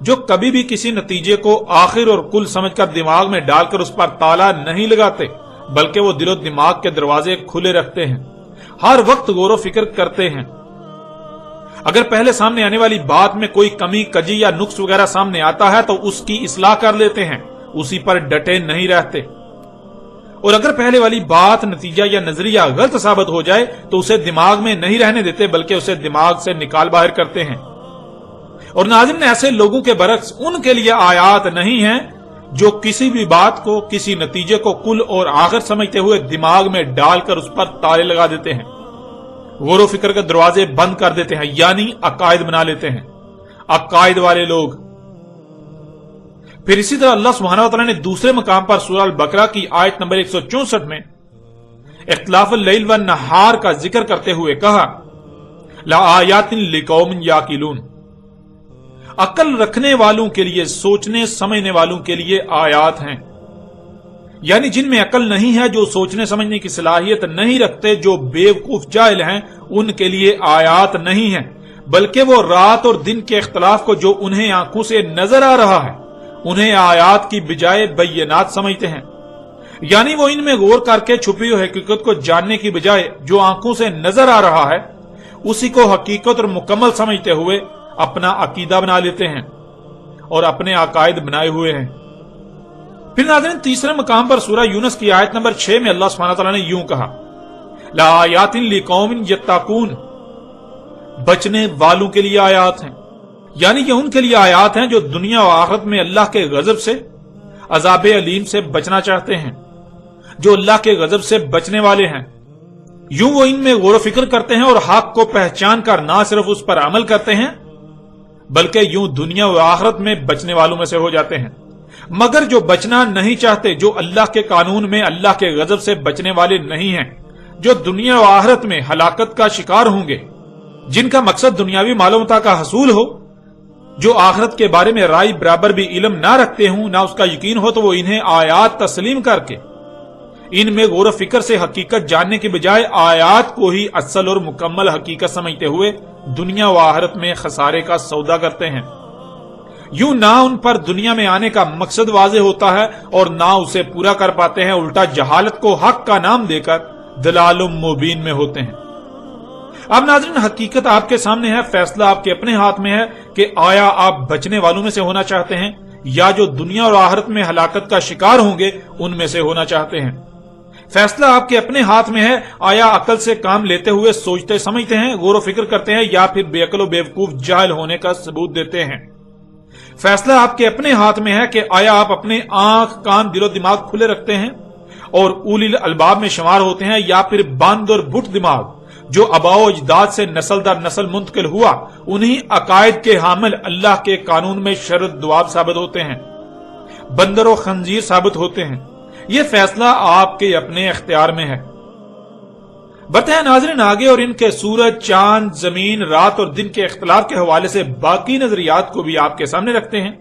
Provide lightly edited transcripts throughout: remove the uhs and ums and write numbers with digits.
جو کبھی بھی کسی نتیجے کو آخر اور کل سمجھ کر دماغ میں ڈال کر اس پر تالا نہیں لگاتے، بلکہ وہ دل و دماغ کے دروازے کھلے رکھتے ہیں، ہر وقت غور و فکر کرتے ہیں۔ اگر پہلے سامنے آنے والی بات میں کوئی کمی کجی یا نقص وغیرہ سامنے آتا ہے تو اس کی اصلاح کر لیتے ہیں، اسی پر ڈٹے نہیں رہتے، اور اگر پہلے والی بات، نتیجہ یا نظریہ غلط ثابت ہو جائے تو اسے دماغ میں نہیں رہنے دیتے، بلکہ اسے دماغ سے نکال باہر کرتے ہیں۔ اور ناظرین، ایسے لوگوں کے برعکس ان کے لیے آیات نہیں ہیں جو کسی بھی بات کو، کسی نتیجے کو کل اور آخر سمجھتے ہوئے دماغ میں ڈال کر اس پر تالے لگا دیتے ہیں، غور و فکر کے دروازے بند کر دیتے ہیں، یعنی عقائد بنا لیتے ہیں، عقائد والے لوگ۔ پھر اسی طرح اللہ سبحانہ وتعالی نے دوسرے مقام پر سورہ البقرہ کی آیت نمبر 164 میں اختلاف اللیل والنہار کا ذکر کرتے ہوئے کہا، لآیات لقوم یعقلون، عقل رکھنے والوں کے لیے، سوچنے سمجھنے والوں کے لیے آیات ہیں، یعنی جن میں عقل نہیں ہے، جو سوچنے سمجھنے کی صلاحیت نہیں رکھتے، جو بیوقوف جاہل ہیں، ان کے لیے آیات نہیں ہیں، بلکہ وہ رات اور دن کے اختلاف کو جو انہیں آنکھوں سے نظر آ رہا ہے، انہیں آیات کی بجائے بینات سمجھتے ہیں، یعنی وہ ان میں غور کر کے چھپی ہوئی حقیقت کو جاننے کی بجائے جو آنکھوں سے نظر آ رہا ہے اسی کو حقیقت اور مکمل سمجھتے ہوئے اپنا عقیدہ بنا لیتے ہیں اور اپنے عقائد بنائے ہوئے ہیں۔ پھر ناظرین، تیسرے مقام پر سورہ یونس کی آیت نمبر 6 میں اللہ سبحانہ تعالیٰ نے یوں کہا، لآیات لقوم یتقون، بچنے والوں کے لیے آیات ہیں، یعنی یہ ان کے لیے آیات ہیں جو دنیا و آخرت میں اللہ کے غضب سے، عذاب علیم سے بچنا چاہتے ہیں، جو اللہ کے غضب سے بچنے والے ہیں۔ یوں وہ ان میں غور و فکر کرتے ہیں اور حق کو پہچان کر نہ صرف اس پر عمل کرتے ہیں بلکہ یوں دنیا و آخرت میں بچنے والوں میں سے ہو جاتے ہیں۔ مگر جو بچنا نہیں چاہتے، جو اللہ کے قانون میں اللہ کے غضب سے بچنے والے نہیں ہیں، جو دنیا و آخرت میں ہلاکت کا شکار ہوں گے، جن کا مقصد دنیاوی مال و متاع کا حصول ہو، جو آخرت کے بارے میں رائے برابر بھی علم نہ رکھتے ہوں، نہ اس کا یقین ہو، تو وہ انہیں آیات تسلیم کر کے ان میں غور و فکر سے حقیقت جاننے کے بجائے آیات کو ہی اصل اور مکمل حقیقت سمجھتے ہوئے دنیا و آخرت میں خسارے کا سودا کرتے ہیں۔ یوں نہ ان پر دنیا میں آنے کا مقصد واضح ہوتا ہے اور نہ اسے پورا کر پاتے ہیں، الٹا جہالت کو حق کا نام دے کر دلال مبین میں ہوتے ہیں۔ اب ناظرین، حقیقت آپ کے سامنے ہے، فیصلہ آپ کے اپنے ہاتھ میں ہے کہ آیا آپ بچنے والوں میں سے ہونا چاہتے ہیں یا جو دنیا اور آخرت میں ہلاکت کا شکار ہوں گے ان میں سے ہونا چاہتے ہیں۔ فیصلہ آپ کے اپنے ہاتھ میں ہے، آیا عقل سے کام لیتے ہوئے سوچتے سمجھتے ہیں، غور و فکر کرتے ہیں، یا پھر بے عقل و بیوقوف جاہل ہونے کا ثبوت دیتے ہیں۔ فیصلہ آپ کے اپنے ہاتھ میں ہے کہ آیا آپ اپنے آنکھ، کان، دل و دماغ کھلے رکھتے ہیں اور اولی الالباب میں شمار ہوتے ہیں، یا پھر بند اور بٹ دماغ جو آباء و اجداد سے نسل در نسل منتقل ہوا، انہی عقائد کے حامل اللہ کے قانون میں شرط دواب ثابت ہوتے ہیں، بندر و خنزیر ثابت ہوتے ہیں۔ یہ فیصلہ آپ کے اپنے اختیار میں ہے۔ بڑھتے ہیں ناظرین آگے اور ان کے سورج، چاند، زمین، رات اور دن کے اختلاف کے حوالے سے باقی نظریات کو بھی آپ کے سامنے رکھتے ہیں،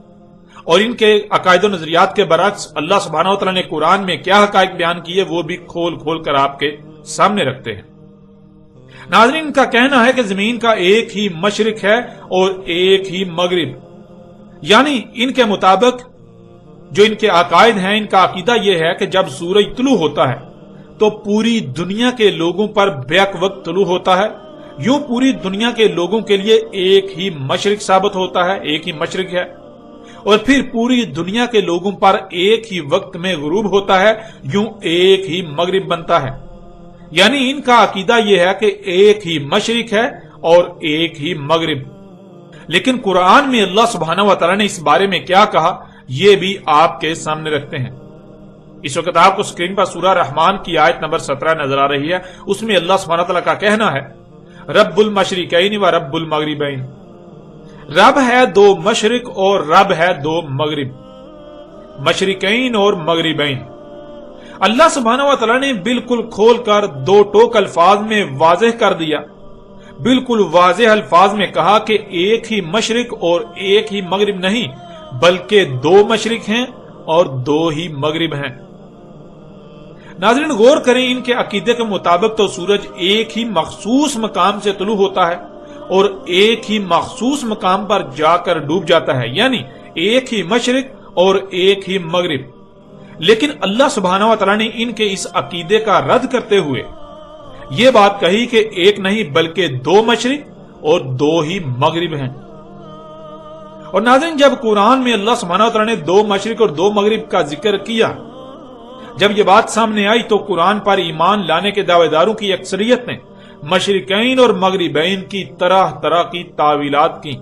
اور ان کے عقائد و نظریات کے برعکس اللہ سبحانہ وتعالی نے قرآن میں کیا حقائق بیان کیے وہ بھی کھول کھول کر آپ کے سامنے رکھتے ہیں۔ ناظرین، ان کا کہنا ہے کہ زمین کا ایک ہی مشرق ہے اور ایک ہی مغرب، یعنی ان کے مطابق جو ان کے عقائد ہیں، ان کا عقیدہ یہ ہے کہ جب سورج طلوع ہوتا ہے تو پوری دنیا کے لوگوں پر بیک وقت طلوع ہوتا ہے، یوں پوری دنیا کے لوگوں کے لیے ایک ہی مشرق ثابت ہوتا ہے، ایک ہی مشرق ہے، اور پھر پوری دنیا کے لوگوں پر ایک ہی وقت میں غروب ہوتا ہے، یوں ایک ہی مغرب بنتا ہے۔ یعنی ان کا عقیدہ یہ ہے کہ ایک ہی مشرق ہے اور ایک ہی مغرب۔ لیکن قرآن میں اللہ سبحانہ وتعالی نے اس بارے میں کیا کہا یہ بھی آپ کے سامنے رکھتے ہیں۔ اس وقت آپ کو اسکرین پر سورہ رحمان کی آیت نمبر 17 نظر آ رہی ہے، اس میں اللہ سبحانہ وتعالی کا کہنا ہے، رب المشرقین و رب المغربین، رب ہے دو مشرق اور رب ہے دو مغرب، مشرقین اور مغربین۔ اللہ سبحانہ وتعالی نے بالکل کھول کر دو ٹوک الفاظ میں واضح کر دیا، بالکل واضح الفاظ میں کہا کہ ایک ہی مشرق اور ایک ہی مغرب نہیں بلکہ دو مشرق ہیں اور دو ہی مغرب ہیں۔ ناظرین غور کریں، ان کے عقیدے کے مطابق تو سورج ایک ہی مخصوص مقام سے طلوع ہوتا ہے اور ایک ہی مخصوص مقام پر جا کر ڈوب جاتا ہے، یعنی ایک ہی مشرق اور ایک ہی مغرب. لیکن اللہ سبحانہ و تعالیٰ نے ان کے اس عقیدے کا رد کرتے ہوئے یہ بات کہی کہ ایک نہیں بلکہ دو مشرق اور دو ہی مغرب ہیں. اور ناظرین، جب قرآن میں اللہ سبحانہ و تعالیٰ نے دو مشرق اور دو مغرب کا ذکر کیا، جب یہ بات سامنے آئی تو قرآن پر ایمان لانے کے دعوے داروں کی اکثریت نے مشرقین اور مغربین کی طرح طرح کی تعویلات کی.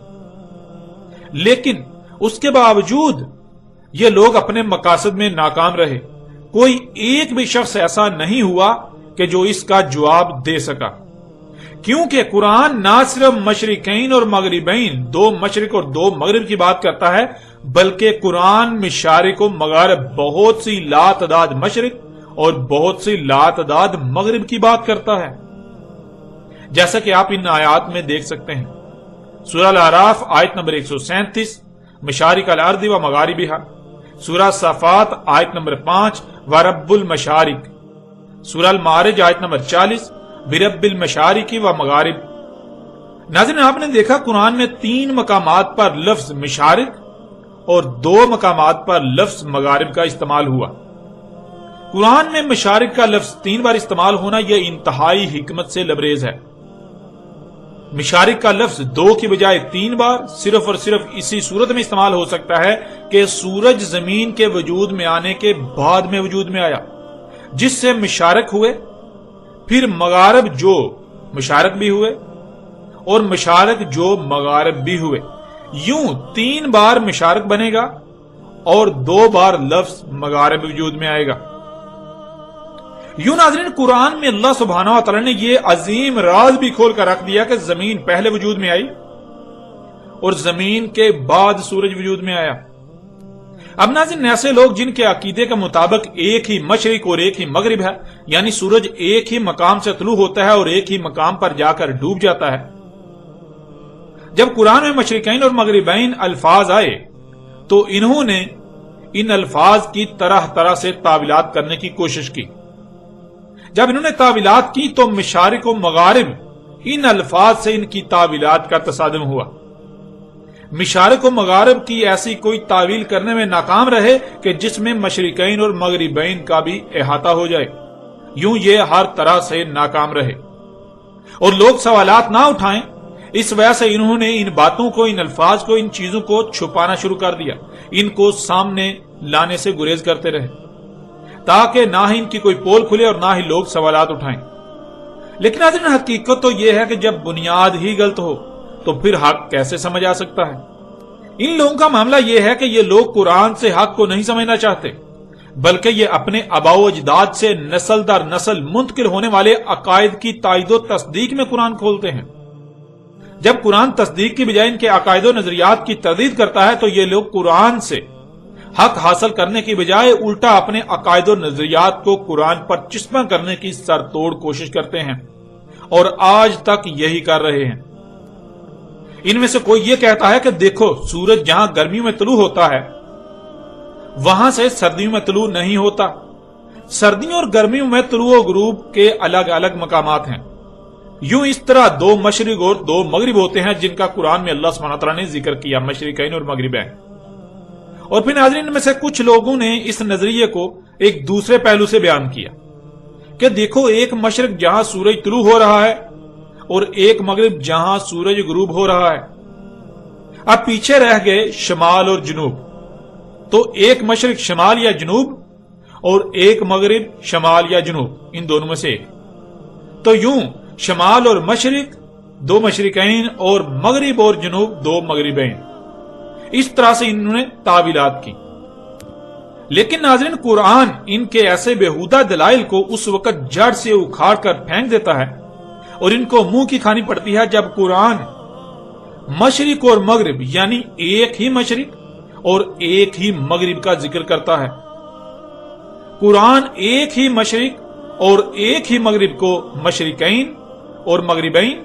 لیکن اس کے باوجود یہ لوگ اپنے مقاصد میں ناکام رہے. کوئی ایک بھی شخص ایسا نہیں ہوا کہ جو اس کا جواب دے سکا، کیونکہ قرآن نہ صرف مشرقین اور مغربین، دو مشرق اور دو مغرب کی بات کرتا ہے، بلکہ قرآن مشارق و مغارب، بہت سی لاتعداد مشرق اور بہت سی لاتعداد مغرب کی بات کرتا ہے، جیسا کہ آپ ان آیات میں دیکھ سکتے ہیں. سورہ الاعراف آیت نمبر 137 مشارق الارض و مغاربها، سورہ صافات آیت نمبر 5 ورب المشارق، سورہ المعارج آیت نمبر 40 برب المشارق و مغارب. ناظرین، آپ نے دیکھا قرآن میں 3 مقامات پر لفظ مشارق اور 2 مقامات پر لفظ مغارب کا استعمال ہوا. قرآن میں مشارق کا لفظ 3 بار استعمال ہونا یہ انتہائی حکمت سے لبریز ہے. مشارق کا لفظ 2 کی بجائے 3 بار صرف اور صرف اسی صورت میں استعمال ہو سکتا ہے کہ سورج زمین کے وجود میں آنے کے بعد میں وجود میں آیا، جس سے مشارق ہوئے، پھر مغارب جو مشارق بھی ہوئے اور مشارق جو مغارب بھی ہوئے. یوں 3 بار مشارق بنے گا اور 2 بار لفظ مغارب وجود میں آئے گا. یوں ناظرین، قرآن میں اللہ سبحانہ و تعالی نے یہ عظیم راز بھی کھول کر رکھ دیا کہ زمین پہلے وجود میں آئی اور زمین کے بعد سورج وجود میں آیا. اب ناظرین، ایسے لوگ جن کے عقیدے کے مطابق ایک ہی مشرق اور ایک ہی مغرب ہے، یعنی سورج ایک ہی مقام سے طلوع ہوتا ہے اور ایک ہی مقام پر جا کر ڈوب جاتا ہے، جب قرآن میں مشرقین اور مغربین الفاظ آئے تو انہوں نے ان الفاظ کی طرح طرح سے تعویلات کرنے کی کوشش کی. جب انہوں نے تعویلات کی تو مشارق و مغارب ان الفاظ سے ان کی تعویلات کا تصادم ہوا. مشارق و مغارب کی ایسی کوئی تعویل کرنے میں ناکام رہے کہ جس میں مشرقین اور مغربین کا بھی احاطہ ہو جائے. یوں یہ ہر طرح سے ناکام رہے اور لوگ سوالات نہ اٹھائیں. اس وجہ سے انہوں نے ان باتوں کو، ان الفاظ کو، ان چیزوں کو چھپانا شروع کر دیا. ان کو سامنے لانے سے گریز کرتے رہے تاکہ نہ ہی ان کی کوئی پول کھلے اور نہ ہی لوگ سوالات اٹھائیں. لیکن ناظرین، حقیقت تو یہ ہے کہ جب بنیاد ہی غلط ہو تو پھر حق کیسے سمجھ آ سکتا ہے؟ ان لوگوں کا معاملہ یہ ہے کہ یہ لوگ قرآن سے حق کو نہیں سمجھنا چاہتے، بلکہ یہ اپنے آباء و اجداد سے نسل در نسل منتقل ہونے والے عقائد کی تائید و تصدیق میں قرآن کھولتے ہیں. جب قرآن تصدیق کی بجائے ان کے عقائد و نظریات کی تردید کرتا ہے تو یہ لوگ قرآن سے حق حاصل کرنے کی بجائے الٹا اپنے عقائد و نظریات کو قرآن پر چسپاں کرنے کی سر توڑ کوشش کرتے ہیں، اور آج تک یہی کر رہے ہیں. ان میں سے کوئی یہ کہتا ہے کہ دیکھو، سورج جہاں گرمیوں میں طلوع ہوتا ہے وہاں سے سردیوں میں طلوع نہیں ہوتا. سردیوں اور گرمیوں میں طلوع و غروب کے الگ الگ مقامات ہیں. یوں اس طرح 2 مشرق اور 2 مغرب ہوتے ہیں جن کا قرآن میں اللہ سبحانہ تعالیٰ نے ذکر کیا، مشرقین اور مغربین. اور پھر ناظرین، میں سے کچھ لوگوں نے اس نظریے کو ایک دوسرے پہلو سے بیان کیا کہ دیکھو، ایک مشرق جہاں سورج طلوع ہو رہا ہے اور ایک مغرب جہاں سورج غروب ہو رہا ہے. اب پیچھے رہ گئے شمال اور جنوب. تو ایک مشرق شمال یا جنوب اور ایک مغرب شمال یا جنوب، ان دونوں میں سے ایک. تو یوں شمال اور مشرق 2 مشرقین اور مغرب اور جنوب 2 مغربین. اس طرح سے انہوں نے تعویلات کی. لیکن ناظرین، قرآن ان کے ایسے بےہودہ دلائل کو اس وقت جڑ سے اکھاڑ کر پھینک دیتا ہے اور ان کو منہ کی کھانی پڑتی ہے جب قرآن مشرق اور مغرب یعنی ایک ہی مشرق اور ایک ہی مغرب کا ذکر کرتا ہے. قرآن ایک ہی مشرق اور ایک ہی مغرب کو مشرقین اور مغربین،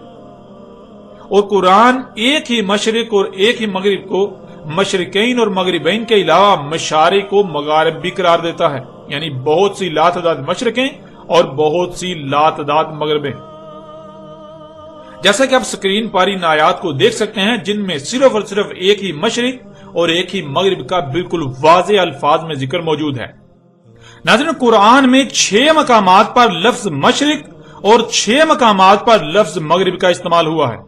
اور قرآن ایک ہی مشرق اور ایک ہی مغرب کو مشرقین اور مغربین کے علاوہ مشارق و مغارب بھی قرار دیتا ہے، یعنی بہت سی لاتعداد مشرقیں اور بہت سی لاتعداد مغربیں. جیسا کہ آپ سکرین پر ان آیات کو دیکھ سکتے ہیں جن میں صرف اور صرف ایک ہی مشرق اور ایک ہی مغرب کا بالکل واضح الفاظ میں ذکر موجود ہے۔ ناظرین، قرآن میں 6 مقامات پر لفظ مشرق اور 6 مقامات پر لفظ مغرب کا استعمال ہوا ہے،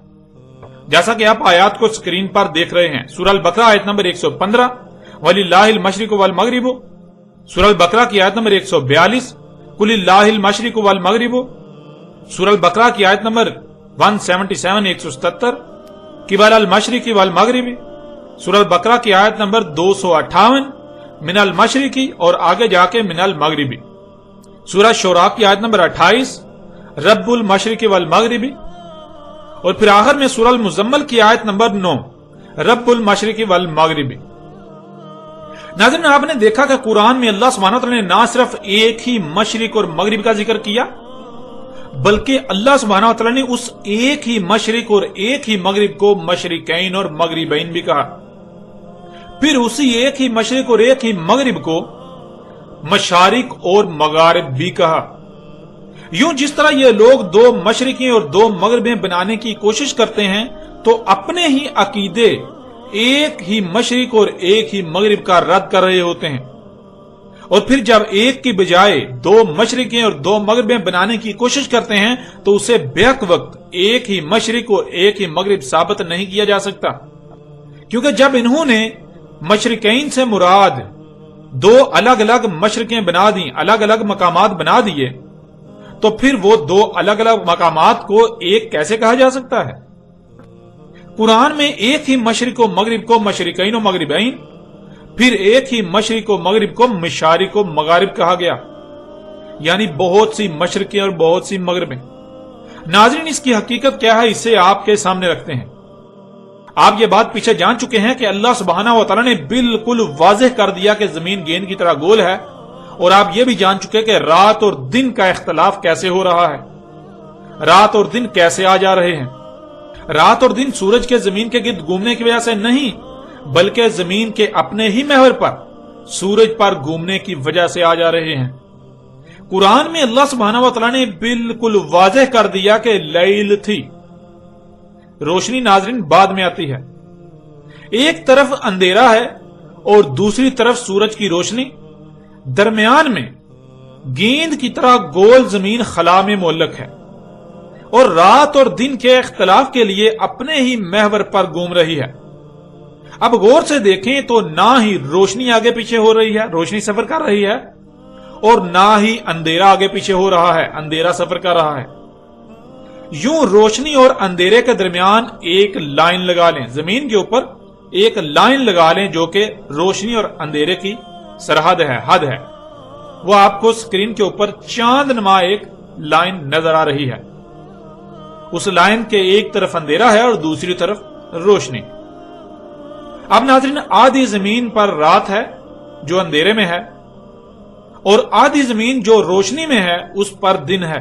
جیسا کہ آپ آیات کو سکرین پر دیکھ رہے ہیں۔ سورہ البقرہ آیت نمبر 115، وَلِلَّهِ الْمَشْرِقُ وَالْمَغْرِبُ۔ سورہ البقرہ کی آیت نمبر 142، قُلِ اللَّهِ الْمَشْرِقُ وَالْمَغْرِبُ۔ سورہ البقرہ کی آیت نمبر 177 177، قِبَلَ الْمَشْرِقِ وَالْمَغْرِبِ۔ سورہ البقرہ کی آیت نمبر 258، من المشرقی اور آگے جا کے من المغربی۔ سورہ شعراء کی آیت نمبر 28، رب المشرق والمغربی۔ اور پھر آخر میں سورہ المزمل کی آیت نمبر 9، رب المشرق والمغربی۔ ناظرین، آپ نے دیکھا کہ قرآن میں اللہ سبحانہ وتعالی نے نہ صرف ایک ہی مشرق اور مغرب کا ذکر کیا، بلکہ اللہ سبحانہ وتعالی نے اس ایک ہی مشرق اور ایک ہی مغرب کو مشرقین اور مغربین بھی کہا، پھر اسی ایک ہی مشرق اور ایک ہی مغرب کو مشارق اور مغارب بھی کہا۔ یوں جس طرح یہ لوگ 2 مشرقیں اور 2 مغربیں بنانے کی کوشش کرتے ہیں تو اپنے ہی عقیدے ایک ہی مشرق اور ایک ہی مغرب کا رد کر رہے ہوتے ہیں، اور پھر جب ایک کی بجائے 2 مشرقیں اور 2 مغربیں بنانے کی کوشش کرتے ہیں تو اسے بیک وقت ایک ہی مشرق اور ایک ہی مغرب ثابت نہیں کیا جا سکتا، کیونکہ جب انہوں نے مشرقین سے مراد 2 الگ الگ مشرقیں بنا دیں، الگ الگ مقامات بنا دیے، تو پھر وہ 2 الگ الگ مقامات کو ایک کیسے کہا جا سکتا ہے؟ قرآن میں ایک ہی مشرق و مغرب کو مشرقین و مغربین، پھر ایک ہی مشرق و مغرب کو مشارق و مغارب کہا گیا، یعنی بہت سی مشرقیں اور بہت سی مغربیں۔ ناظرین، اس کی حقیقت کیا ہے اسے آپ کے سامنے رکھتے ہیں۔ آپ یہ بات پیچھے جان چکے ہیں کہ اللہ سبحانہ و تعالی نے بالکل واضح کر دیا کہ زمین گیند کی طرح گول ہے، اور آپ یہ بھی جان چکے کہ رات اور دن کا اختلاف کیسے ہو رہا ہے، رات اور دن کیسے آ جا رہے ہیں۔ رات اور دن سورج کے زمین کے گرد گھومنے کی وجہ سے نہیں، بلکہ زمین کے اپنے ہی محور پر سورج پر گھومنے کی وجہ سے آ جا رہے ہیں۔ قرآن میں اللہ سبحانہ و تعالی نے بالکل واضح کر دیا کہ لیل تھی، روشنی ناظرین بعد میں آتی ہے۔ ایک طرف اندھیرا ہے اور دوسری طرف سورج کی روشنی، درمیان میں گیند کی طرح گول زمین خلا میں معلق ہے، اور رات اور دن کے اختلاف کے لیے اپنے ہی محور پر گھوم رہی ہے۔ اب غور سے دیکھیں تو نہ ہی روشنی آگے پیچھے ہو رہی ہے، روشنی سفر کر رہی ہے، اور نہ ہی اندھیرا آگے پیچھے ہو رہا ہے، اندھیرا سفر کر رہا ہے۔ یوں روشنی اور اندھیرے کے درمیان ایک لائن لگا لیں، زمین کے اوپر ایک لائن لگا لیں جو کہ روشنی اور اندھیرے کی سرحد ہے، حد ہے۔ وہ آپ کو سکرین کے اوپر چاند نما ایک لائن نظر آ رہی ہے۔ اس لائن کے ایک طرف اندھیرا ہے اور دوسری طرف روشنی۔ اب ناظرین، آدھی زمین پر رات ہے جو اندھیرے میں ہے، اور آدھی زمین جو روشنی میں ہے اس پر دن ہے۔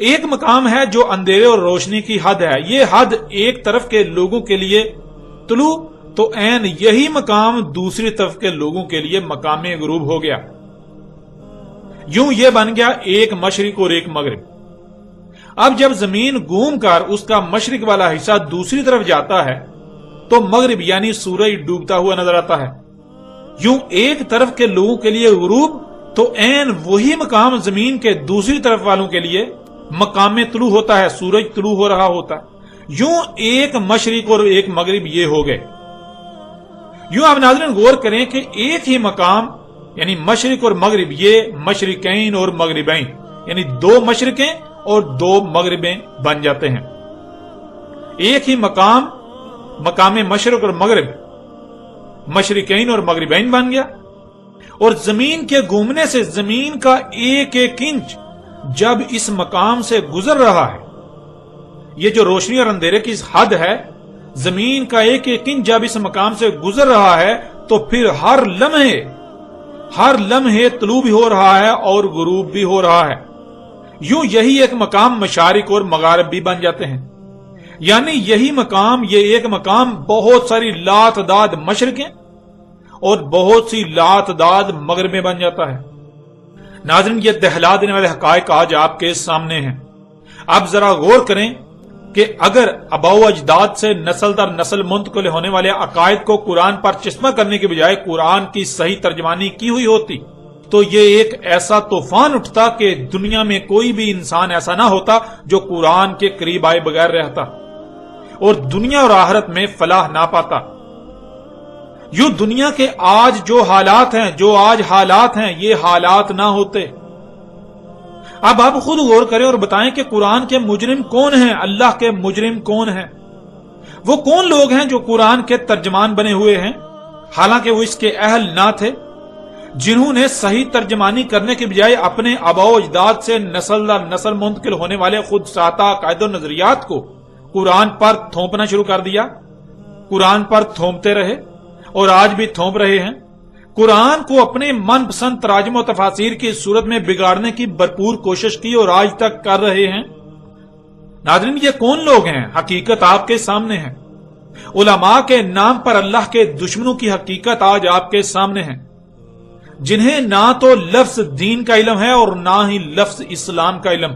ایک مقام ہے جو اندھیرے اور روشنی کی حد ہے، یہ حد ایک طرف کے لوگوں کے لیے طلوع، تو عین یہی مقام دوسری طرف کے لوگوں کے لیے مقام غروب ہو گیا۔ یوں یہ بن گیا ایک مشرق اور ایک مغرب۔ اب جب زمین گھوم کر اس کا مشرق والا حصہ دوسری طرف جاتا ہے تو مغرب یعنی سورج ڈوبتا ہوا نظر آتا ہے۔ یوں ایک طرف کے لوگوں کے لیے غروب، تو عین وہی مقام زمین کے دوسری طرف والوں کے لیے مقام طلوع ہوتا ہے، سورج طلوع ہو رہا ہوتا ہے۔ یوں ایک مشرق اور ایک مغرب یہ ہو گئے۔ یوں آپ ناظرین غور کریں کہ ایک ہی مقام یعنی مشرق اور مغرب، یہ مشرقین اور مغربین، یعنی 2 مشرقیں اور 2 مغربیں بن جاتے ہیں۔ ایک ہی مقام مشرق اور مغرب، مشرقین اور مغربین بن گیا۔ اور زمین کے گھومنے سے زمین کا ایک ایک انچ جب اس مقام سے گزر رہا ہے، یہ جو روشنی اور اندھیرے کی حد ہے، زمین کا ایک ایک انچ جب اس مقام سے گزر رہا ہے تو پھر ہر لمحے طلوع بھی ہو رہا ہے اور غروب بھی ہو رہا ہے۔ یوں یہی ایک مقام مشارق اور مغارب بھی بن جاتے ہیں، یعنی یہی مقام، یہ ایک مقام بہت ساری لاتعداد مشرقیں اور بہت سی لاتعداد مغربیں بن جاتا ہے۔ ناظرین، یہ دہلا دینے والے حقائق آج آپ کے سامنے ہیں۔ اب ذرا غور کریں کہ اگر آباء و اجداد سے نسل در نسل منتقل ہونے والے عقائد کو قرآن پر چشمہ کرنے کے بجائے قرآن کی صحیح ترجمانی کی ہوئی ہوتی تو یہ ایک ایسا طوفان اٹھتا کہ دنیا میں کوئی بھی انسان ایسا نہ ہوتا جو قرآن کے قریب آئے بغیر رہتا اور دنیا اور آخرت میں فلاح نہ پاتا۔ یوں دنیا کے آج جو حالات ہیں یہ حالات نہ ہوتے۔ اب آپ خود غور کریں اور بتائیں کہ قرآن کے مجرم کون ہیں، اللہ کے مجرم کون ہیں؟ وہ کون لوگ ہیں جو قرآن کے ترجمان بنے ہوئے ہیں حالانکہ وہ اس کے اہل نہ تھے، جنہوں نے صحیح ترجمانی کرنے کے بجائے اپنے آباء و اجداد سے نسل در نسل منتقل ہونے والے خود ساتہ عقائد و نظریات کو قرآن پر تھوپنا شروع کر دیا، قرآن پر تھوپتے رہے اور آج بھی تھوپ رہے ہیں۔ قرآن کو اپنے من پسند تراجم و تفاسیر کی صورت میں بگاڑنے کی بھرپور کوشش کی اور آج تک کر رہے ہیں۔ ناظرین، یہ کون لوگ ہیں؟ حقیقت آپ کے سامنے ہے۔ علماء کے نام پر اللہ کے دشمنوں کی حقیقت آج آپ کے سامنے ہے، جنہیں نہ تو لفظ دین کا علم ہے اور نہ ہی لفظ اسلام کا علم،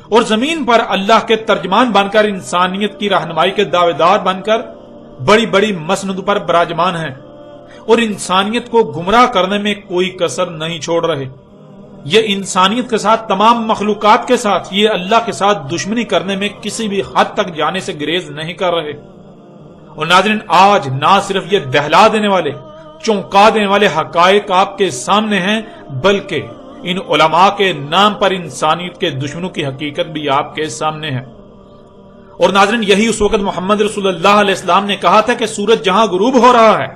اور زمین پر اللہ کے ترجمان بن کر انسانیت کی رہنمائی کے دعوے دار بن کر بڑی بڑی مسند پر براجمان ہیں اور انسانیت کو گمراہ کرنے میں کوئی کسر نہیں چھوڑ رہے۔ یہ انسانیت کے ساتھ، تمام مخلوقات کے ساتھ، یہ اللہ کے ساتھ دشمنی کرنے میں کسی بھی حد تک جانے سے گریز نہیں کر رہے۔ اور ناظرین، آج نہ صرف یہ دہلا دینے والے، چونکا دینے والے حقائق آپ کے سامنے ہیں، بلکہ ان علماء کے نام پر انسانیت کے دشمنوں کی حقیقت بھی آپ کے سامنے ہے۔ اور ناظرین، یہی اس وقت محمد رسول اللہ علیہ السلام نے کہا تھا کہ سورج جہاں غروب ہو رہا ہے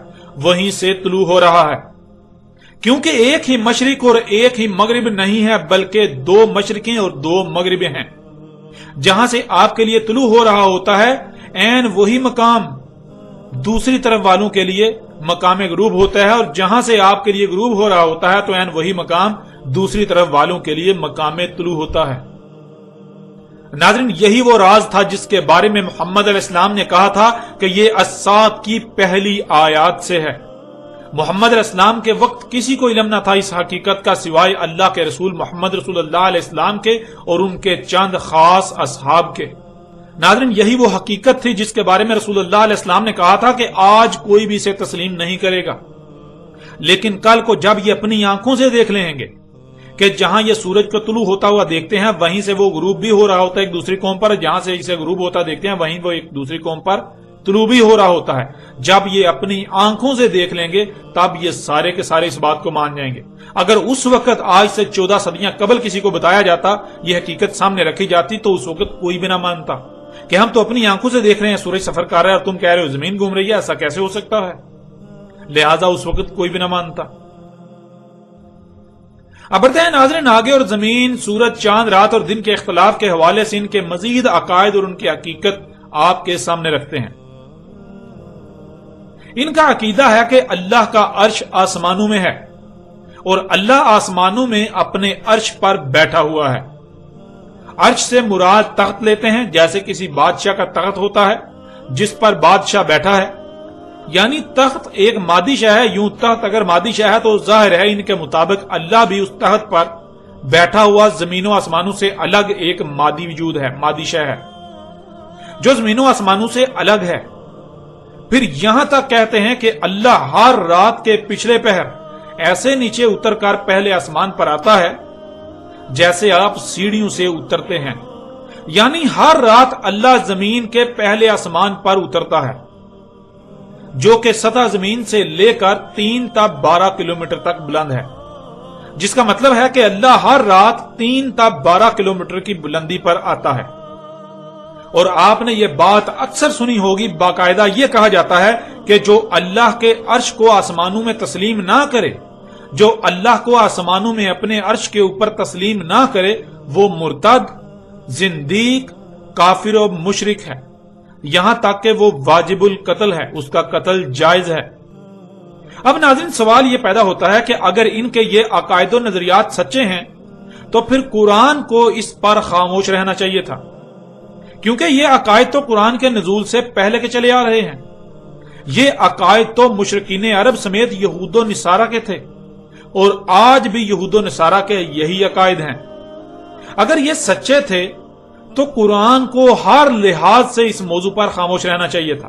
وہیں سے طلوع ہو رہا ہے، کیونکہ ایک ہی مشرق اور ایک ہی مغرب نہیں ہے بلکہ دو مشرقیں اور دو مغربیں ہیں۔ جہاں سے آپ کے لیے طلوع ہو رہا ہوتا ہے عین وہی مقام دوسری طرف والوں کے لیے مقام غروب ہوتا ہے، اور جہاں سے آپ کے لیے غروب ہو رہا ہوتا ہے تو عین وہی مقام دوسری طرف والوں کے لیے مقام طلوع ہوتا ہے۔ ناظرین، یہی وہ راز تھا جس کے بارے میں محمد علیہ السلام نے کہا تھا کہ یہ الصاد کی پہلی آیات سے ہے۔ محمد علیہ السلام کے وقت کسی کو علم نہ تھا اس حقیقت کا سوائے اللہ کے رسول محمد رسول اللہ علیہ السلام کے اور ان کے چند خاص اصحاب کے۔ ناظرین، یہی وہ حقیقت تھی جس کے بارے میں رسول اللہ علیہ السلام نے کہا تھا کہ آج کوئی بھی اسے تسلیم نہیں کرے گا، لیکن کل کو جب یہ اپنی آنکھوں سے دیکھ لیں گے کہ جہاں یہ سورج کو طلوع ہوتا ہوا دیکھتے ہیں وہیں سے وہ غروب بھی ہو رہا ہوتا ہے ایک دوسری قوم پر، جہاں سے اسے غروب ہوتا دیکھتے ہیں وہیں وہ ایک دوسری قوم پر طلوع بھی ہو رہا ہوتا ہے، جب یہ اپنی آنکھوں سے دیکھ لیں گے تب یہ سارے کے سارے اس بات کو مان جائیں گے۔ اگر اس وقت آج سے 14 صدیاں قبل کسی کو بتایا جاتا، یہ حقیقت سامنے رکھی جاتی، تو اس وقت کوئی بھی نہ مانتا کہ ہم تو اپنی آنکھوں سے دیکھ رہے ہیں سورج سفر کر رہا ہے اور تم کہہ رہے ہو زمین گھوم رہی ہے، ایسا کیسے ہو سکتا ہے؟ لہذا اس وقت کوئی بھی نہ مانتا۔ اب بڑھتے ہیں ناظرین آگے، اور زمین، سورج، چاند، رات اور دن کے اختلاف کے حوالے سے ان کے مزید عقائد اور ان کی حقیقت آپ کے سامنے رکھتے ہیں۔ ان کا عقیدہ ہے کہ اللہ کا عرش آسمانوں میں ہے اور اللہ آسمانوں میں اپنے عرش پر بیٹھا ہوا ہے۔ عرش سے مراد تخت لیتے ہیں، جیسے کسی بادشاہ کا تخت ہوتا ہے جس پر بادشاہ بیٹھا ہے، یعنی تخت ایک مادی شے ہے۔ یوں تخت اگر مادی شے ہے تو ظاہر ہے ان کے مطابق اللہ بھی اس تخت پر بیٹھا ہوا زمین و آسمانوں سے الگ ایک مادی وجود ہے، مادی شے ہے جو زمین و آسمانوں سے الگ ہے۔ پھر یہاں تک کہتے ہیں کہ اللہ ہر رات کے پچھلے پہر ایسے نیچے اتر کر پہلے آسمان پر آتا ہے جیسے آپ سیڑھیوں سے اترتے ہیں، یعنی ہر رات اللہ زمین کے پہلے آسمان پر اترتا ہے جو کہ سطح زمین سے لے کر 3 تا 12 کلومیٹر تک بلند ہے، جس کا مطلب ہے کہ اللہ ہر رات 3 تا 12 کلومیٹر کی بلندی پر آتا ہے۔ اور آپ نے یہ بات اکثر سنی ہوگی، باقاعدہ یہ کہا جاتا ہے کہ جو اللہ کے عرش کو آسمانوں میں تسلیم نہ کرے، جو اللہ کو آسمانوں میں اپنے عرش کے اوپر تسلیم نہ کرے، وہ مرتد، زندیق، کافر و مشرک ہے، یہاں تک کہ وہ واجب القتل ہے، اس کا قتل جائز ہے۔ اب ناظرین، سوال یہ پیدا ہوتا ہے کہ اگر ان کے یہ عقائد و نظریات سچے ہیں تو پھر قرآن کو اس پر خاموش رہنا چاہیے تھا، کیونکہ یہ عقائد تو قرآن کے نزول سے پہلے کے چلے آ رہے ہیں۔ یہ عقائد تو مشرکین عرب سمیت یہود و نصارہ کے تھے، اور آج بھی یہود و نصارہ کے یہی عقائد ہیں۔ اگر یہ سچے تھے تو قرآن کو ہر لحاظ سے اس موضوع پر خاموش رہنا چاہیے تھا،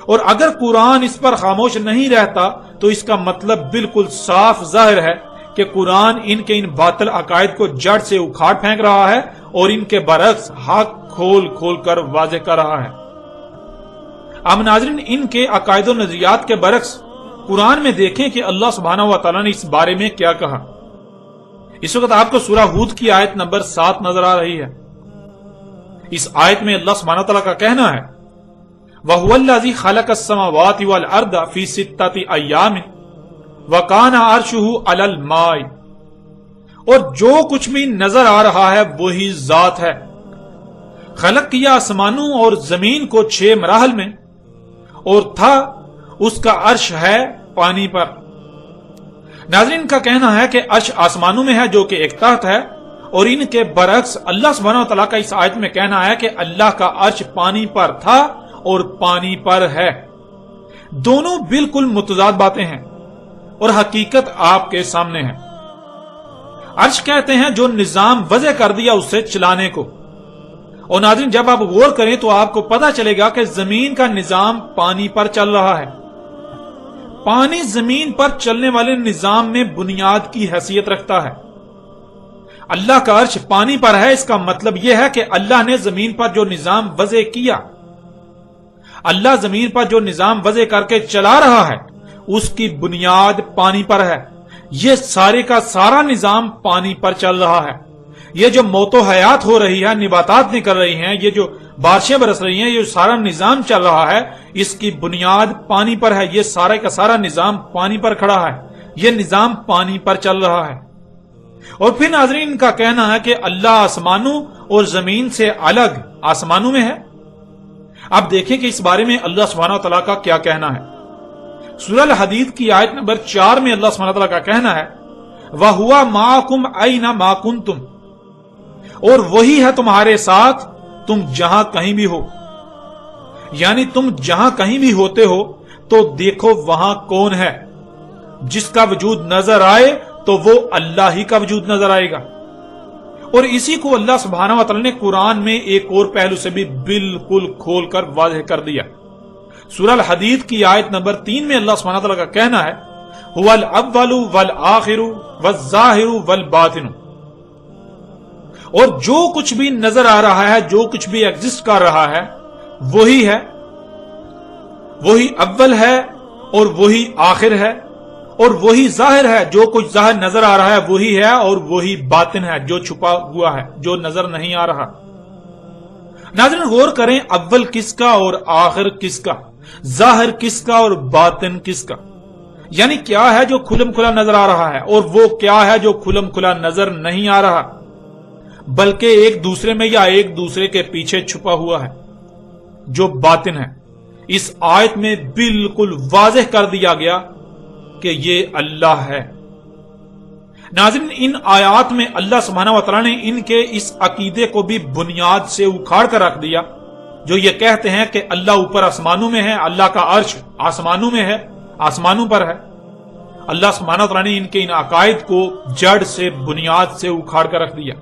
اور اگر قرآن اس پر خاموش نہیں رہتا تو اس کا مطلب بالکل صاف ظاہر ہے کہ قرآن ان کے ان باطل عقائد کو جڑ سے اکھاڑ پھینک رہا ہے اور ان کے برعکس حق کھول کھول کر واضح کر رہا ہے۔ اب ناظرین، ان کے عقائد و نظریات کے برعکس قرآن میں دیکھیں کہ اللہ سبحانہ و تعالیٰ نے اس بارے میں کیا کہا۔ اس وقت آپ کو سورہ ہود کی آیت نمبر 7 نظر آ رہی ہے۔ اس آیت میں اللہ سبحانہ و تعالیٰ کا کہنا ہے وَهُوَ الَّذِي خَلَقَ السَّمَاوَاتِ وَالْأَرْضَ فِي سِتَّةِ أَيَّامٍ وَكَانَ عَرْشُهُ عَلَى الْمَاءِ، اور جو کچھ بھی نظر آ رہا ہے وہی ذات ہے۔ خلق کیا آسمانوں اور زمین کو 6 مراحل میں، اور تھا اس کا عرش ہے پانی پر۔ ناظرین کا کہنا ہے کہ عرش آسمانوں میں ہے جو کہ ایک تخت ہے، اور ان کے برعکس اللہ سبحانہ و تعالیٰ کا اس آیت میں کہنا ہے کہ اللہ کا عرش پانی پر تھا اور پانی پر ہے۔ دونوں بالکل متضاد باتیں ہیں اور حقیقت آپ کے سامنے ہے۔ عرش کہتے ہیں جو نظام وضع کر دیا اسے چلانے کو، اور ناظرین جب آپ غور کریں تو آپ کو پتہ چلے گا کہ زمین کا نظام پانی پر چل رہا ہے۔ پانی زمین پر چلنے والے نظام میں بنیاد کی حیثیت رکھتا ہے۔ اللہ کا عرش پانی پر ہے، اس کا مطلب یہ ہے کہ اللہ نے زمین پر جو نظام وضع کیا، اللہ زمین پر جو نظام وضع کر کے چلا رہا ہے اس کی بنیاد پانی پر ہے۔ یہ سارے کا سارا نظام پانی پر چل رہا ہے۔ یہ جو موت و حیات ہو رہی ہے، نباتات نکل رہی ہیں، یہ جو بارشیں برس رہی ہیں، یہ جو سارا نظام چل رہا ہے اس کی بنیاد پانی پر ہے۔ یہ سارے کا سارا نظام پانی پر کھڑا ہے، یہ نظام پانی پر چل رہا ہے۔ اور پھر ناظرین کا کہنا ہے کہ اللہ آسمانوں اور زمین سے الگ آسمانوں میں ہے۔ اب دیکھیں کہ اس بارے میں اللہ سبحانہ و تعالیٰ کا کیا کہنا ہے۔ سورہ الحدید کی آیت نمبر 4 میں اللہ سبحانہ و تعالیٰ کا کہنا ہے وَهُوَ مَعَكُمْ أَيْنَ مَا كُنْتُمْ، اور وہی ہے تمہارے ساتھ تم جہاں کہیں بھی ہو، یعنی تم جہاں کہیں بھی ہوتے ہو تو دیکھو وہاں کون ہے۔ جس کا وجود نظر آئے تو وہ اللہ ہی کا وجود نظر آئے گا۔ اور اسی کو اللہ سبحانہ و تعالیٰ نے قرآن میں ایک اور پہلو سے بھی بالکل کھول کر واضح کر دیا۔ سورہ الحدید کی آیت نمبر 3 میں اللہ سبحانہ و تعالیٰ کا کہنا ہے هُوَ الْأَوَّلُ وَالْآخِرُ وَالظَّاهِرُ وَالْبَاطِنُ، اور جو کچھ بھی نظر آ رہا ہے، جو کچھ بھی ایگزسٹ کر رہا ہے وہی ہے، وہی اول ہے اور وہی آخر ہے اور وہی ظاہر ہے۔ جو کچھ ظاہر نظر آ رہا ہے وہی ہے، اور وہی باطن ہے جو چھپا ہوا ہے، جو نظر نہیں آ رہا۔ ناظرین غور کریں، اول کس کا اور آخر کس کا، ظاہر کس کا اور باطن کس کا، یعنی کیا ہے جو کھلم کھلا نظر آ رہا ہے اور وہ کیا ہے جو کھلم کھلا نظر نہیں آ رہا، بلکہ ایک دوسرے میں یا ایک دوسرے کے پیچھے چھپا ہوا ہے، جو باطن ہے۔ اس آیت میں بالکل واضح کر دیا گیا کہ یہ اللہ ہے۔ ناظرین ان آیات میں اللہ سبحانہ و تعالیٰ نے ان کے اس عقیدے کو بھی بنیاد سے اکھاڑ کر رکھ دیا، جو یہ کہتے ہیں کہ اللہ اوپر آسمانوں میں ہے، اللہ کا عرش آسمانوں میں ہے، آسمانوں پر ہے۔ اللہ سبحانہ و تعالیٰ نے ان کے ان عقائد کو جڑ سے بنیاد سے اکھاڑ کر رکھ دیا۔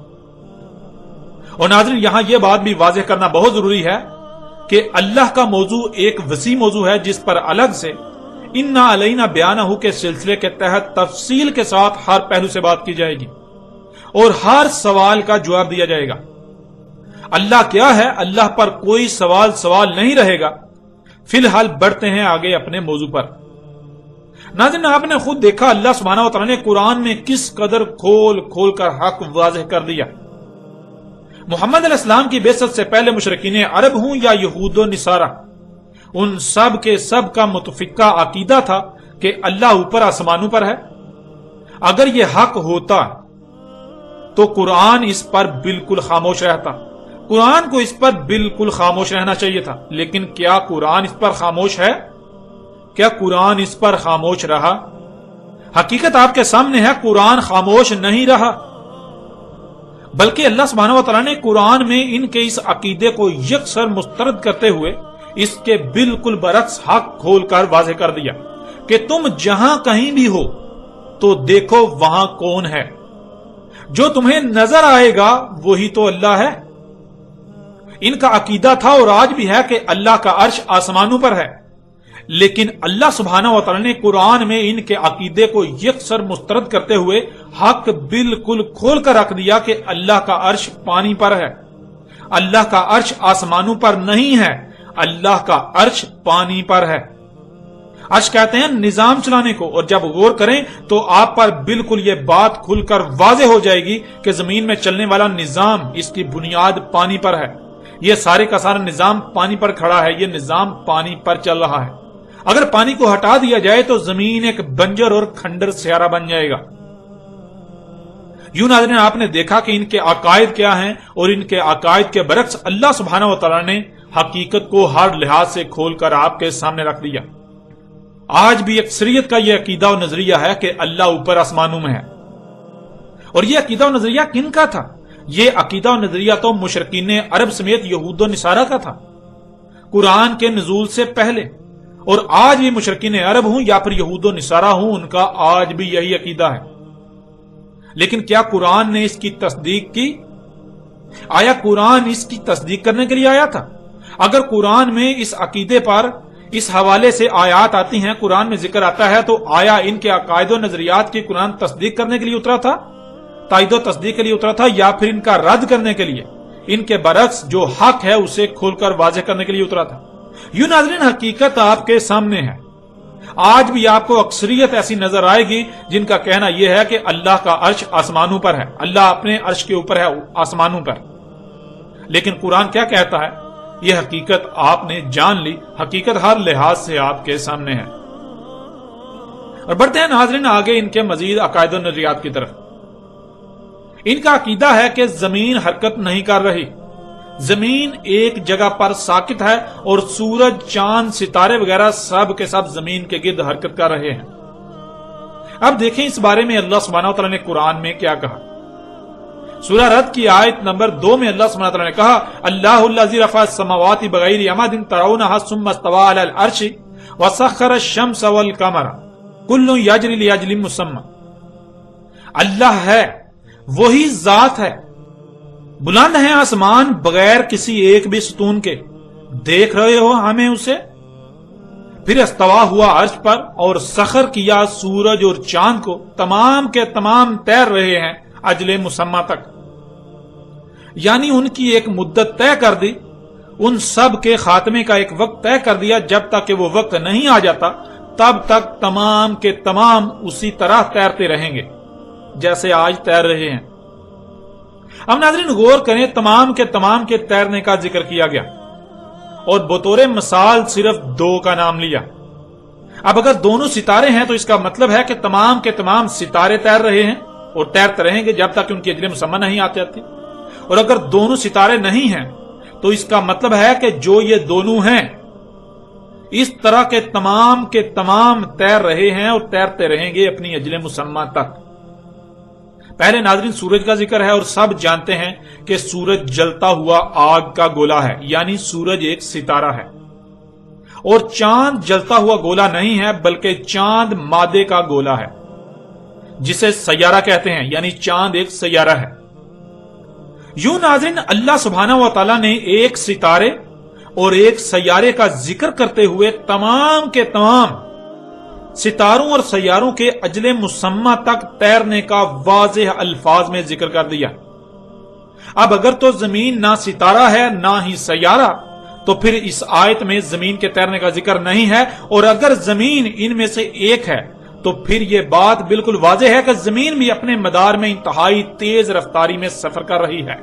اور ناظرین یہاں یہ بات بھی واضح کرنا بہت ضروری ہے کہ اللہ کا موضوع ایک وسیع موضوع ہے جس پر الگ سے اِنَّا عَلَيْنَا بِيَانَهُ کے سلسلے کے تحت تفصیل کے ساتھ ہر پہلو سے بات کی جائے گی اور ہر سوال کا جواب دیا جائے گا۔ اللہ کیا ہے، اللہ پر کوئی سوال نہیں رہے گا۔ فی الحال بڑھتے ہیں آگے اپنے موضوع پر۔ ناظرین آپ نے خود دیکھا اللہ سبحانہ و تعالیٰ نے قرآن میں کس قدر کھول کھول کر حق واضح کر دیا۔ محمد علیہ السلام کی بعثت سے پہلے مشرکین عرب ہوں یا یہود و نصارہ، ان سب کے سب کا متفقہ عقیدہ تھا کہ اللہ اوپر آسمانوں پر ہے۔ اگر یہ حق ہوتا تو قرآن اس پر بالکل خاموش رہتا، قرآن کو اس پر بالکل خاموش رہنا چاہیے تھا۔ لیکن کیا قرآن اس پر خاموش ہے؟ کیا قرآن اس پر خاموش رہا؟ حقیقت آپ کے سامنے ہے، قرآن خاموش نہیں رہا، بلکہ اللہ سبحانہ و تعالیٰ نے قرآن میں ان کے اس عقیدے کو یکسر مسترد کرتے ہوئے اس کے بالکل برعکس حق کھول کر واضح کر دیا کہ تم جہاں کہیں بھی ہو تو دیکھو وہاں کون ہے۔ جو تمہیں نظر آئے گا وہی تو اللہ ہے، ان کا عقیدہ تھا اور آج بھی ہے کہ اللہ کا عرش آسمانوں پر ہے، لیکن اللہ سبحانہ و تعالی نے قرآن میں ان کے عقیدے کو یکسر مسترد کرتے ہوئے حق بالکل کھول کر رکھ دیا کہ اللہ کا عرش پانی پر ہے، اللہ کا عرش آسمانوں پر نہیں ہے، اللہ کا عرش پانی پر ہے۔ عرش کہتے ہیں نظام چلانے کو، اور جب غور کریں تو آپ پر بالکل یہ بات کھل کر واضح ہو جائے گی کہ زمین میں چلنے والا نظام، اس کی بنیاد پانی پر ہے، یہ سارے کا سارا نظام پانی پر کھڑا ہے، یہ نظام پانی پر چل رہا ہے۔ اگر پانی کو ہٹا دیا جائے تو زمین ایک بنجر اور کھنڈر سیارہ بن جائے گا۔ یوں ناظرین آپ نے دیکھا کہ ان کے عقائد کیا ہیں، اور ان کے عقائد کے برعکس اللہ سبحانہ و تعالی نے حقیقت کو ہر لحاظ سے کھول کر آپ کے سامنے رکھ دیا۔ آج بھی اکثریت کا یہ عقیدہ و نظریہ ہے کہ اللہ اوپر آسمانوں میں ہے، اور یہ عقیدہ و نظریہ کن کا تھا؟ یہ عقیدہ و نظریہ تو مشرکین عرب سمیت یہود و نصارہ کا تھا قرآن کے نزول سے پہلے، اور آج بھی مشرکین عرب ہوں یا پھر یہود و نصارہ ہوں، ان کا آج بھی یہی عقیدہ ہے۔ لیکن کیا قرآن نے اس کی تصدیق کی؟ آیا قرآن اس کی تصدیق کرنے کے لیے آیا تھا؟ اگر قرآن میں اس عقیدے پر اس حوالے سے آیات آتی ہیں، قرآن میں ذکر آتا ہے، تو آیا ان کے عقائد و نظریات کی قرآن تصدیق کرنے کے لیے اترا تھا، تائید و تصدیق کے لیے اترا تھا، یا پھر ان کا رد کرنے کے لیے، ان کے برعکس جو حق ہے اسے کھول کر واضح کرنے کے لیے اترا تھا؟ یوں ناظرین حقیقت آپ کے سامنے ہے۔ آج بھی آپ کو اکثریت ایسی نظر آئے گی جن کا کہنا یہ ہے کہ اللہ کا عرش آسمانوں پر ہے، اللہ اپنے عرش کے اوپر ہے آسمانوں پر۔ لیکن قرآن کیا کہتا ہے؟ یہ حقیقت آپ نے جان لی، حقیقت ہر لحاظ سے آپ کے سامنے ہے۔ اور بڑھتے ہیں ناظرین آگے ان کے مزید عقائد و نظریات کی طرف۔ ان کا عقیدہ ہے کہ زمین حرکت نہیں کر رہی، زمین ایک جگہ پر ساکت ہے، اور سورج، چاند، ستارے وغیرہ سب کے سب زمین کے گرد حرکت کر رہے ہیں۔ اب دیکھیں اس بارے میں اللہ سبحانہ و تعالی نے قرآن میں کیا کہا۔ سورہ رد کی آیت نمبر 2 میں اللہ سبحانہ و تعالی نے کہا، اللہ الذی رفع السماوات بغیر عمد ترونها ثم استوى على العرش وسخر الشمس والقمر کل یجری لاجل مسمى۔ اللہ ہے، وہی ذات ہے، بلند ہے آسمان بغیر کسی ایک بھی ستون کے، دیکھ رہے ہو ہمیں اسے؟ پھر استوا ہوا عرش پر اور سخر کیا سورج اور چاند کو، تمام کے تمام تیر رہے ہیں اجل مسمى تک، یعنی ان کی ایک مدت طے کر دی، ان سب کے خاتمے کا ایک وقت طے کر دیا، جب تک کہ وہ وقت نہیں آ جاتا تب تک تمام کے تمام اسی طرح تیرتے رہیں گے جیسے آج تیر رہے ہیں۔ اب ناظرین غور کریں، تمام کے تیرنے کا ذکر کیا گیا اور بطور مثال صرف 2 کا نام لیا۔ اب اگر دونوں ستارے ہیں تو اس کا مطلب ہے کہ تمام کے تمام ستارے تیر رہے ہیں اور تیرتے رہیں گے جب تک کہ ان کی اجل مسمى نہیں آتی جاتی، اور اگر دونوں ستارے نہیں ہیں تو اس کا مطلب ہے کہ جو یہ دونوں ہیں اس طرح کے تمام تیر رہے ہیں اور تیرتے رہیں گے اپنی اجل مسمى تک۔ پہلے ناظرین سورج کا ذکر ہے، اور سب جانتے ہیں کہ سورج جلتا ہوا آگ کا گولا ہے، یعنی سورج ایک ستارہ ہے، اور چاند جلتا ہوا گولا نہیں ہے بلکہ چاند مادے کا گولا ہے جسے سیارہ کہتے ہیں، یعنی چاند ایک سیارہ ہے۔ یوں ناظرین اللہ سبحانہ و تعالی نے ایک ستارے اور ایک سیارے کا ذکر کرتے ہوئے تمام کے تمام ستاروں اور سیاروں کے اجل مسمى تک تیرنے کا واضح الفاظ میں ذکر کر دیا۔ اب اگر تو زمین نہ ستارہ ہے نہ ہی سیارہ، تو پھر اس آیت میں زمین کے تیرنے کا ذکر نہیں ہے، اور اگر زمین ان میں سے ایک ہے تو پھر یہ بات بالکل واضح ہے کہ زمین بھی اپنے مدار میں انتہائی تیز رفتاری میں سفر کر رہی ہے،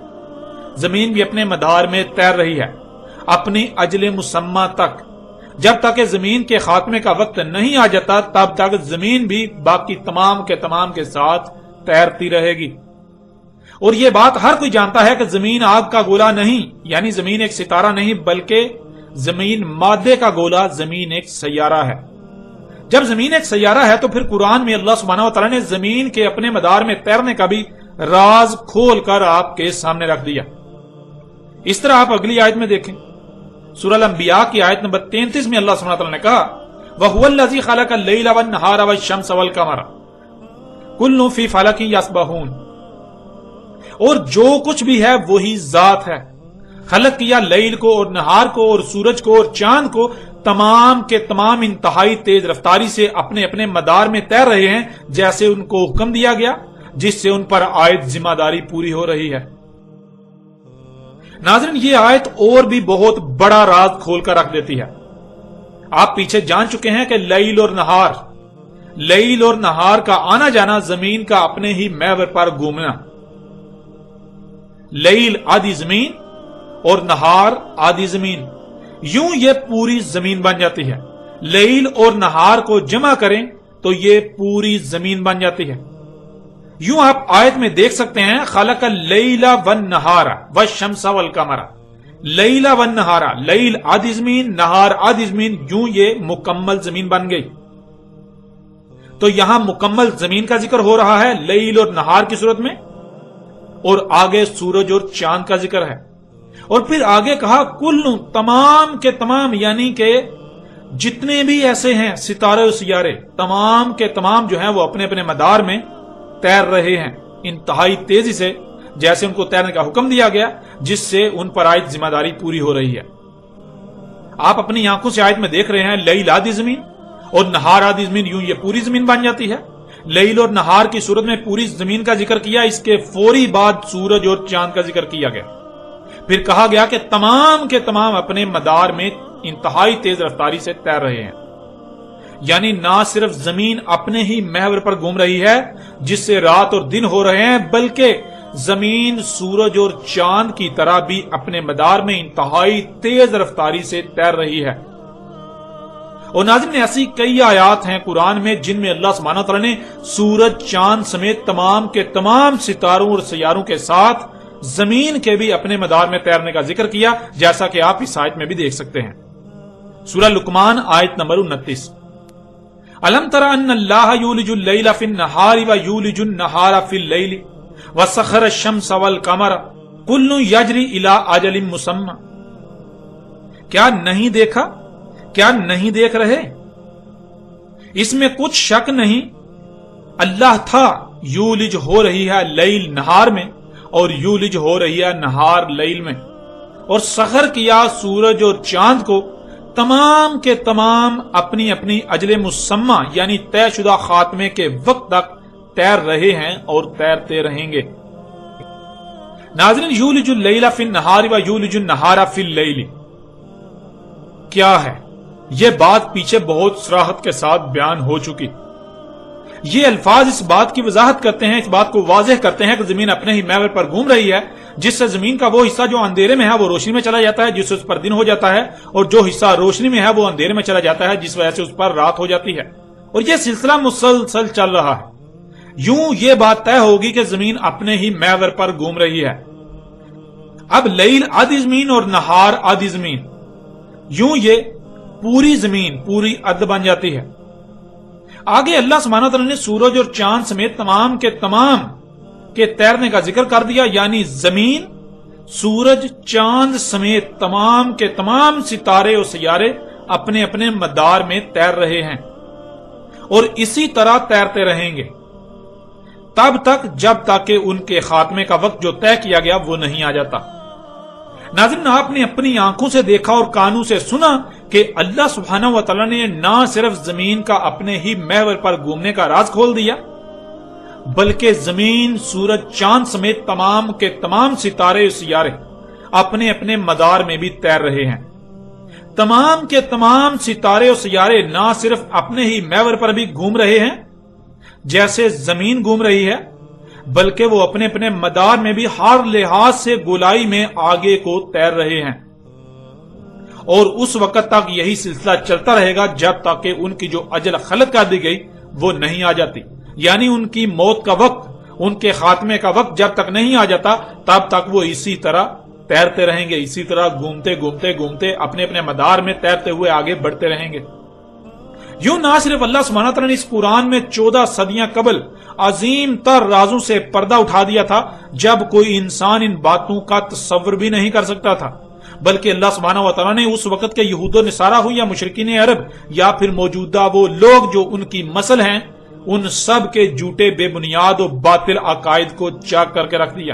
زمین بھی اپنے مدار میں تیر رہی ہے اپنی اجل مسمى تک۔ جب تک کہ زمین کے خاتمے کا وقت نہیں آ جاتا تب تک زمین بھی باقی تمام کے ساتھ تیرتی رہے گی۔ اور یہ بات ہر کوئی جانتا ہے کہ زمین آگ کا گولا نہیں، یعنی زمین ایک ستارہ نہیں، بلکہ زمین مادے کا گولا، زمین ایک سیارہ ہے۔ جب زمین ایک سیارہ ہے تو پھر قرآن میں اللہ سبحانہ و تعالی نے زمین کے اپنے مدار میں تیرنے کا بھی راز کھول کر آپ کے سامنے رکھ دیا۔ اس طرح آپ اگلی آیت میں دیکھیں، سورہ الانبیاء کی آیت نمبر 33 میں اللہ سبحانہ و تعالی نے کہا، وَهُوَ الَّذِي خَلَقَ اللَّيْلَ وَالنَّهَارَ وَالشَّمْسَ وَالْقَمَرَ كُلٌّ فِي فَلَكٍ يَسْبَحُونَ، اور جو کچھ بھی ہے وہی ذات ہے، خلق کیا لیل کو اور نہار کو اور سورج کو اور چاند کو، تمام کے تمام انتہائی تیز رفتاری سے اپنے اپنے مدار میں تیر رہے ہیں، جیسے ان کو حکم دیا گیا، جس سے ان پر عائد ذمہ داری پوری ہو رہی ہے۔ ناظرین، یہ آیت اور بھی بہت بڑا راز کھول کر رکھ دیتی ہے۔ آپ پیچھے جان چکے ہیں کہ لیل اور نہار کا آنا جانا، زمین کا اپنے ہی محور پر گھومنا، لیل آدھی زمین اور نہار آدھی زمین، یوں یہ پوری زمین بن جاتی ہے۔ لیل اور نہار کو جمع کریں تو یہ پوری زمین بن جاتی ہے۔ یوں آپ آیت میں دیکھ سکتے ہیں، خلق اللیل والنہار والشمس والقمر، لیل والنہار، لیل آدھی زمین، نہار آدھی زمین، یوں یہ مکمل زمین بن گئی۔ تو یہاں مکمل زمین کا ذکر ہو رہا ہے لیل اور نہار کی صورت میں، اور آگے سورج اور چاند کا ذکر ہے، اور پھر آگے کہا کل، تمام کے تمام، یعنی کہ جتنے بھی ایسے ہیں ستارے اور سیارے، تمام کے تمام جو ہیں وہ اپنے اپنے مدار میں تیر رہے ہیں انتہائی تیزی سے، جیسے ان کو تیرنے کا حکم دیا گیا، جس سے ان پر عائد ذمہ داری پوری ہو رہی ہے۔ آپ اپنی آنکھوں سے آیت میں دیکھ رہے ہیں لیل آدھی زمین اور نہار آدھی زمین، یوں یہ پوری زمین بن جاتی ہے۔ لیل اور نہار کی صورت میں پوری زمین کا ذکر کیا، اس کے فوری بعد سورج اور چاند کا ذکر کیا گیا، پھر کہا گیا کہ تمام کے تمام اپنے مدار میں انتہائی تیز رفتاری سے تیر رہے ہیں، یعنی نہ صرف زمین اپنے ہی محور پر گھوم رہی ہے جس سے رات اور دن ہو رہے ہیں، بلکہ زمین سورج اور چاند کی طرح بھی اپنے مدار میں انتہائی تیز رفتاری سے تیر رہی ہے۔ اور ناظرین، ایسی کئی آیات ہیں قرآن میں جن میں اللہ سبحانہ وتعالی نے سورج، چاند سمیت تمام کے تمام ستاروں اور سیاروں کے ساتھ زمین کے بھی اپنے مدار میں تیرنے کا ذکر کیا، جیسا کہ آپ اس آیت میں بھی دیکھ سکتے ہیں۔ سورہ لقمان آیت نمبر 29، الم تر ان اللہ یولج اللیل فی النہار ویولج النہار فی اللیل وسخر الشمس والقمر کل یجری الی اجل مسمی، کیا نہیں دیکھا، کیا نہیں دیکھ رہے؟ اس میں کچھ شک نہیں، اللہ تھا یولج ہو رہی ہے لیل نہار میں، اور یولج ہو رہی ہے نہار لیل میں، اور سخر کیا سورج اور چاند کو، تمام کے تمام اپنی اپنی اجل مسمی یعنی طے شدہ خاتمے کے وقت تک تیر رہے ہیں اور تیرتے رہیں گے۔ ناظرین، یولج اللیل فی النہار ویولج النہار فی اللیل کیا ہے؟ یہ بات پیچھے بہت صراحت کے ساتھ بیان ہو چکی۔ یہ الفاظ اس بات کی وضاحت کرتے ہیں، اس بات کو واضح کرتے ہیں کہ زمین اپنے ہی محور پر گھوم رہی ہے، جس سے زمین کا وہ حصہ جو اندھیرے میں ہے وہ روشنی میں چلا جاتا ہے، جس سے اس پر دن ہو جاتا ہے، اور جو حصہ روشنی میں ہے وہ اندھیرے میں چلا جاتا ہے، جس وجہ سے اس پر رات ہو جاتی ہے، اور یہ سلسلہ مسلسل چل رہا ہے۔ یوں یہ بات طے ہوگی کہ زمین اپنے ہی محور پر گھوم رہی ہے۔ اب لیل آدھی زمین اور نہار آدھی زمین، یوں یہ پوری زمین پوری ارض بن جاتی ہے۔ آگے اللہ سبحانہ وتعالی نے سورج اور چاند سمیت تمام کے تمام کے تیرنے کا ذکر کر دیا، یعنی زمین، سورج، چاند سمیت تمام کے تمام ستارے اور سیارے اپنے اپنے مدار میں تیر رہے ہیں، اور اسی طرح تیرتے رہیں گے تب تک جب تک کہ ان کے خاتمے کا وقت جو طے کیا گیا وہ نہیں آ جاتا۔ ناظرین، آپ نے اپنی آنکھوں سے دیکھا اور کانوں سے سنا کہ اللہ سبحانہ و تعالی نے نہ صرف زمین کا اپنے ہی محور پر گھومنے کا راز کھول دیا، بلکہ زمین، سورج، چاند سمیت تمام کے تمام ستارے اور سیارے اپنے اپنے مدار میں بھی تیر رہے ہیں۔ تمام کے تمام ستارے اور سیارے نہ صرف اپنے ہی محور پر بھی گھوم رہے ہیں جیسے زمین گھوم رہی ہے، بلکہ وہ اپنے اپنے مدار میں بھی ہر لحاظ سے گولائی میں آگے کو تیر رہے ہیں، اور اس وقت تک یہی سلسلہ چلتا رہے گا جب تک کہ ان کی جو اجل خلق کر دی گئی وہ نہیں آ جاتی، یعنی ان کی موت کا وقت، ان کے خاتمے کا وقت جب تک نہیں آ جاتا تب تک وہ اسی طرح تیرتے رہیں گے، اسی طرح گھومتے گھومتے گھومتے اپنے اپنے مدار میں تیرتے ہوئے آگے بڑھتے رہیں گے۔ یوں نہ صرف اللہ سبحانہ تعالیٰ نے اس قرآن میں 14 صدیاں قبل عظیم تر رازوں سے پردہ اٹھا دیا تھا جب کوئی انسان ان باتوں کا تصور بھی نہیں کر سکتا تھا، بلکہ اللہ سبحانہ و تعالیٰ نے اس وقت کے یہود و نصارہ ہو یا مشرکین عرب یا پھر موجودہ وہ لوگ جو ان کی مسل ہیں، ان سب کے جھوٹے بے بنیاد و باطل عقائد کو چاک کر کے رکھ دیا۔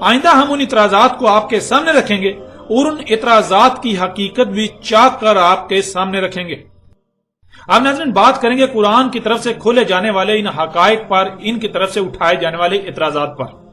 آئندہ ہم ان اعتراضات کو آپ کے سامنے رکھیں گے اور ان اعتراضات کی حقیقت بھی چاک کر آپ کے سامنے رکھیں گے۔ اب ناظرین بات کریں گے قرآن کی طرف سے کھولے جانے والے ان حقائق پر، ان کی طرف سے اٹھائے جانے والے اعتراضات پر۔